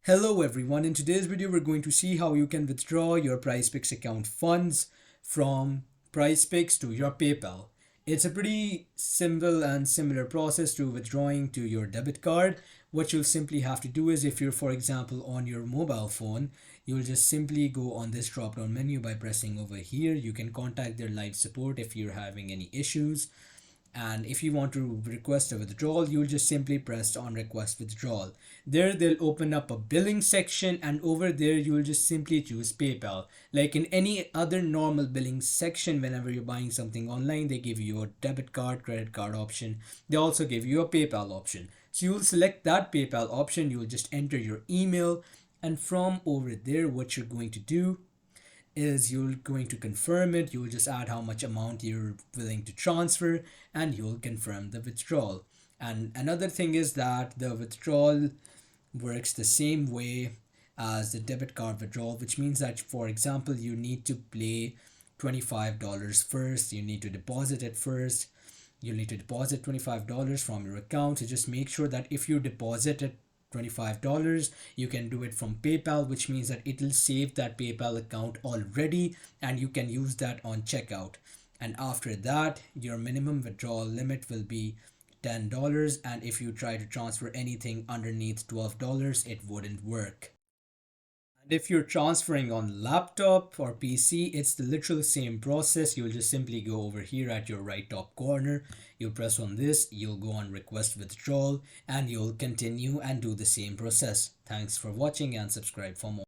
Hello everyone, in today's video we're going to see how you can withdraw your PrizePicks account funds from PrizePicks to your PayPal. It's a pretty simple and similar process to withdrawing to your debit card. What you'll simply have to do is if you're for example on your mobile phone, you'll just simply go on this drop down menu by pressing over here. You can contact their live support if you're having any issues. And if you want to request a withdrawal, you'll just simply press on request withdrawal. There they'll open up a billing section, and over there you'll just simply choose PayPal. Like in any other normal billing section, whenever you're buying something online, they give you a debit card, credit card option. They also give you a PayPal option. So you'll select that PayPal option, you'll just enter your email, and from over there what you're going to do is you're going to confirm it. You'll just add how much amount you're willing to transfer, and you'll confirm the withdrawal. And another thing is that the withdrawal works the same way as the debit card withdrawal, which means that for example you need to pay $25 first. You need to deposit it first. You need to deposit $25 from your account. So just make sure that if you deposit it $25, you can do it from PayPal, which means that it will save that PayPal account already and you can use that on checkout. And after that, your minimum withdrawal limit will be $10, and if you try to transfer anything underneath $12, it wouldn't work. And if you're transferring on laptop or PC, it's the literal same process. You'll just simply go over here at your right top corner. You'll press on this, you'll go on request withdrawal, and you'll continue and do the same process. Thanks for watching and subscribe for more.